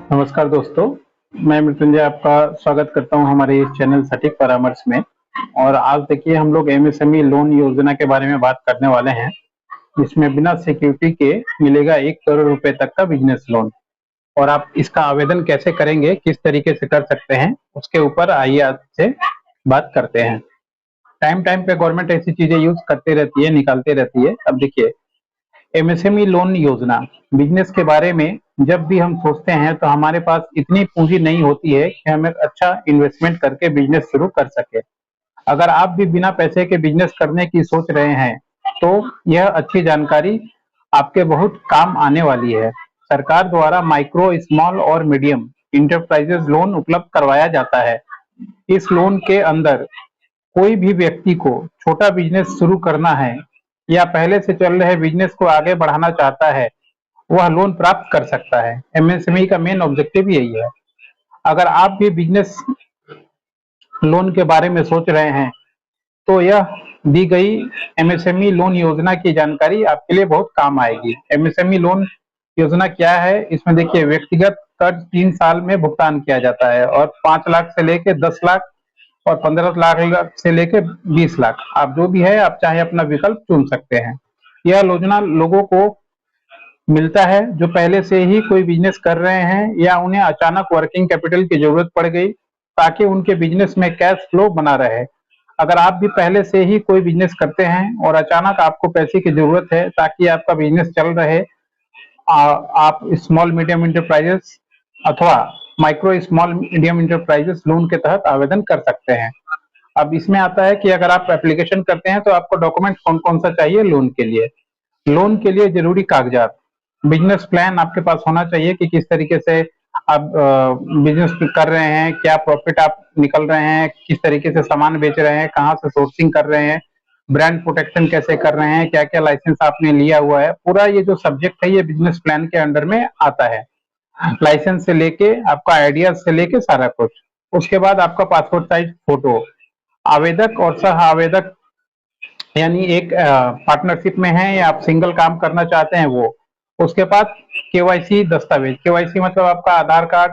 नमस्कार दोस्तों, मैं मृत्युंजय आपका स्वागत करता हूं हमारे इस चैनल सटीक परामर्श में। और आज देखिए हम लोग एमएसएमई लोन योजना के बारे में बात करने वाले हैं, जिसमें बिना सिक्योरिटी के मिलेगा 1 करोड़ रुपए तक का बिजनेस लोन। और आप इसका आवेदन कैसे करेंगे, किस तरीके से कर सकते हैं, उसके ऊपर आइए आज से बात करते हैं। टाइम टाइम पे गवर्नमेंट ऐसी चीजें यूज करते रहती है, निकालते रहती है। अब देखिए, एमएसएमई लोन योजना, बिजनेस के बारे में जब भी हम सोचते हैं तो हमारे पास इतनी पूंजी नहीं होती है कि हम एक अच्छा इन्वेस्टमेंट करके बिजनेस शुरू कर सके। अगर आप भी बिना पैसे के बिजनेस करने की सोच रहे हैं तो यह अच्छी जानकारी आपके बहुत काम आने वाली है। सरकार द्वारा माइक्रो, स्मॉल और मीडियम इंटरप्राइजेज लोन उपलब्ध करवाया जाता है। इस लोन के अंदर कोई भी व्यक्ति को छोटा बिजनेस शुरू करना है या पहले से चल रहे बिजनेस को आगे बढ़ाना चाहता है, वह लोन प्राप्त कर सकता है। एमएसएमई का मेन ऑब्जेक्टिव यही है। अगर आप भी बिजनेस लोन के बारे में सोच रहे हैं तो यह दी गई एमएसएमई लोन योजना की जानकारी आपके लिए बहुत काम आएगी। एमएसएमई लोन योजना क्या है? इसमें देखिए, व्यक्तिगत कर्ज 3 साल में भुगतान किया जाता है और 5 लाख से लेके 10 लाख और 15 लाख से लेके 20 लाख, आप जो भी है आप चाहे अपना विकल्प चुन सकते हैं। यह योजना लोगों को मिलता है जो पहले से ही कोई बिजनेस कर रहे हैं या उन्हें अचानक वर्किंग कैपिटल की जरूरत पड़ गई, ताकि उनके बिजनेस में कैश फ्लो बना रहे। अगर आप भी पहले से ही कोई बिजनेस करते हैं और अचानक आपको पैसे की जरूरत है ताकि आपका बिजनेस चल रहे, आप स्मॉल मीडियम इंटरप्राइजेस अथवा micro small medium enterprises loan के तहत आवेदन कर सकते हैं। अब इसमें आता है कि अगर आप एप्लीकेशन करते हैं तो आपको डॉक्यूमेंट कौन कौन सा चाहिए लोन के लिए। लोन के लिए जरूरी कागजात, बिजनेस प्लान आपके पास होना चाहिए कि किस तरीके से आप बिजनेस कर रहे हैं, क्या प्रॉफिट आप निकल रहे हैं, किस तरीके से सामान बेच रहे हैं, कहाँ से सोर्सिंग कर रहे हैं, ब्रांड प्रोटेक्शन कैसे कर रहे हैं, क्या क्या लाइसेंस आपने लिया हुआ है। पूरा ये जो सब्जेक्ट है ये बिजनेस प्लान के अंडर में आता है। लाइसेंस से लेके आपका आइडिया से लेके सारा कुछ। उसके बाद आपका पासपोर्ट साइज फोटो, आवेदक और सह आवेदक, यानी एक पार्टनरशिप में है या आप सिंगल काम करना चाहते हैं वो। उसके बाद केवाईसी दस्तावेज, केवाईसी मतलब आपका आधार कार्ड,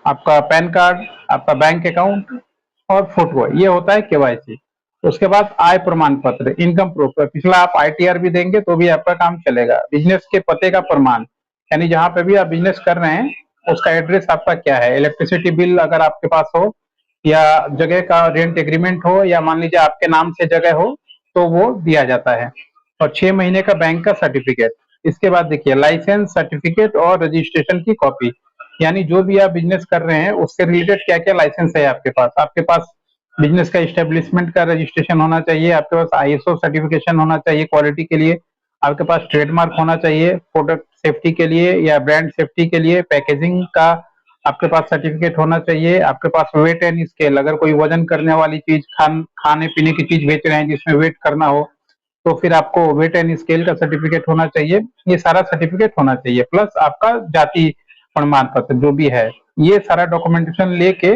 आपका पैन कार्ड, आपका बैंक अकाउंट और फोटो, ये होता है केवाईसी। उसके बाद आय प्रमाण पत्र, इनकम प्रूफ, पिछला आप आईटीआर भी देंगे तो भी आपका काम चलेगा। बिजनेस के पते का प्रमाण, यानी जहां पे भी आप बिजनेस कर रहे हैं उसका एड्रेस आपका क्या है। इलेक्ट्रिसिटी बिल अगर आपके पास हो, या जगह का रेंट एग्रीमेंट हो, या मान लीजिए आपके नाम से जगह हो, तो वो दिया जाता है। और 6 महीने का बैंक का सर्टिफिकेट। इसके बाद देखिए, लाइसेंस, सर्टिफिकेट और रजिस्ट्रेशन की कॉपी, यानी जो भी आप बिजनेस कर रहे हैं उससे रिलेटेड क्या क्या लाइसेंस है आपके पास। आपके पास बिजनेस का इस्टेब्लिशमेंट का रजिस्ट्रेशन होना चाहिए, आपके पास आईएसओ सर्टिफिकेशन होना चाहिए क्वालिटी के लिए, आपके पास ट्रेडमार्क होना चाहिए प्रोडक्ट सेफ्टी के लिए या ब्रांड सेफ्टी के लिए, पैकेजिंग का आपके पास सर्टिफिकेट होना चाहिए, आपके पास वेट एंड स्केल, अगर कोई वजन करने वाली चीज, खाने पीने की चीज बेच रहे हैं जिसमें वेट करना हो तो फिर आपको वेट एंड स्केल का सर्टिफिकेट होना चाहिए। ये सारा सर्टिफिकेट होना चाहिए, प्लस आपका जाति प्रमाण पत्र जो भी है, ये सारा डॉक्यूमेंटेशन लेके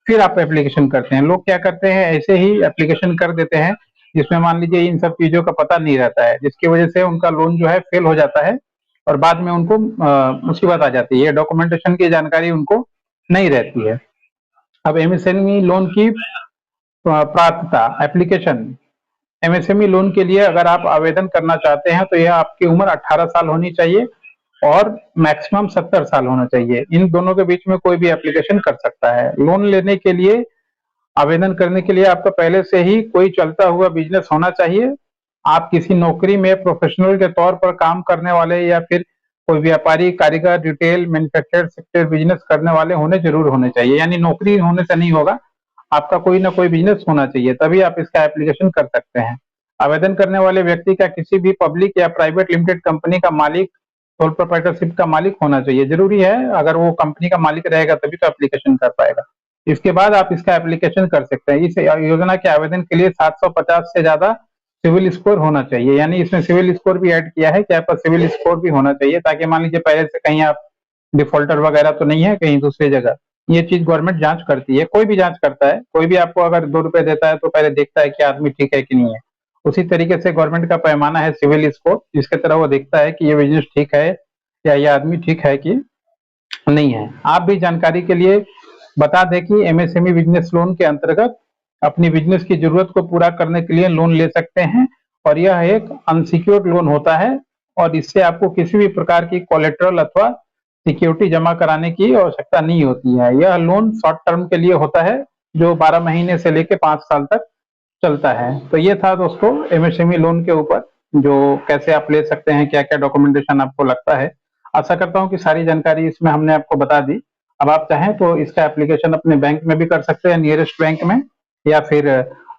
फिर आप एप्लीकेशन करते हैं। लोग क्या करते हैं, ऐसे ही एप्लीकेशन कर देते हैं जिसमें मान लीजिए इन सब चीजों का पता नहीं रहता है, जिसकी वजह से उनका लोन जो है फेल हो जाता है और बाद में उनको मुसीबत आ जाती है, डॉक्यूमेंटेशन की जानकारी उनको नहीं रहती है। अब एमएसएमई लोन की पात्रता, एप्लीकेशन। एमएसएमई लोन के लिए अगर आप आवेदन करना चाहते हैं तो यह आपकी उम्र 18 साल होनी चाहिए और मैक्सिमम 70 साल होना चाहिए। इन दोनों के बीच में कोई भी एप्लीकेशन कर सकता है। लोन लेने के लिए, आवेदन करने के लिए आपका पहले से ही कोई चलता हुआ बिजनेस होना चाहिए। आप किसी नौकरी में प्रोफेशनल के तौर पर काम करने वाले या फिर कोई व्यापारी, कारीगर, रिटेल, मैन्युफैक्चर सेक्टर बिजनेस करने वाले जरूर होने चाहिए, यानी नौकरी होने से नहीं होगा, आपका कोई ना कोई बिजनेस होना चाहिए, तभी आप इसका एप्लीकेशन कर सकते हैं। आवेदन करने वाले व्यक्ति का किसी भी पब्लिक या प्राइवेट लिमिटेड कंपनी का मालिक, सोल प्रोप्राइटरशिप का मालिक होना चाहिए, जरूरी है। अगर वो कंपनी का मालिक रहेगा तभी तो एप्लीकेशन कर पाएगा। इसके बाद आप इसका एप्लीकेशन कर सकते हैं। इस योजना के आवेदन के लिए 750 से ज्यादा सिविल स्कोर होना चाहिए, यानी इसमें सिविल स्कोर भी ऐड किया है कि आपका सिविल स्कोर भी होना चाहिए, ताकि मान लीजिए पहले से कहीं आप डिफॉल्टर वगैरह तो नहीं है कहीं दूसरी जगह। ये चीज गवर्नमेंट जांच करती है, कोई भी जांच करता है। कोई भी आपको अगर 2 रुपए देता है तो पहले देखता है कि आदमी ठीक है कि नहीं है। उसी तरीके से गवर्नमेंट का पैमाना है सिविल स्कोर, जिसके तरह वो देखता है कि ये बिजनेस ठीक है, क्या यह आदमी ठीक है कि नहीं है। आप भी जानकारी के लिए बता दें कि एमएसएमई बिजनेस लोन के अंतर्गत अपनी बिजनेस की जरूरत को पूरा करने के लिए लोन ले सकते हैं और यह एक अनसिक्योर्ड लोन होता है और इससे आपको किसी भी प्रकार की कोलेटरल अथवा सिक्योरिटी जमा कराने की आवश्यकता नहीं होती है। यह लोन शॉर्ट टर्म के लिए होता है जो 12 महीने से लेकर 5 साल तक चलता है। तो ये था दोस्तों एमएसएमई लोन के ऊपर, जो कैसे आप ले सकते हैं, क्या क्या डॉक्यूमेंटेशन आपको लगता है। आशा करता हूं कि सारी जानकारी इसमें हमने आपको बता दी। अब आप चाहें तो इसका एप्लीकेशन अपने बैंक में भी कर सकते हैं, नियरेस्ट बैंक में, या फिर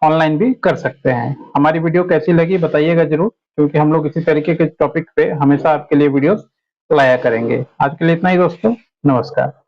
ऑनलाइन भी कर सकते हैं। हमारी वीडियो कैसी लगी बताइएगा जरूर, क्योंकि हम लोग इसी तरीके के टॉपिक पे हमेशा आपके लिए वीडियोस लाया करेंगे। आज के लिए इतना ही दोस्तों, नमस्कार।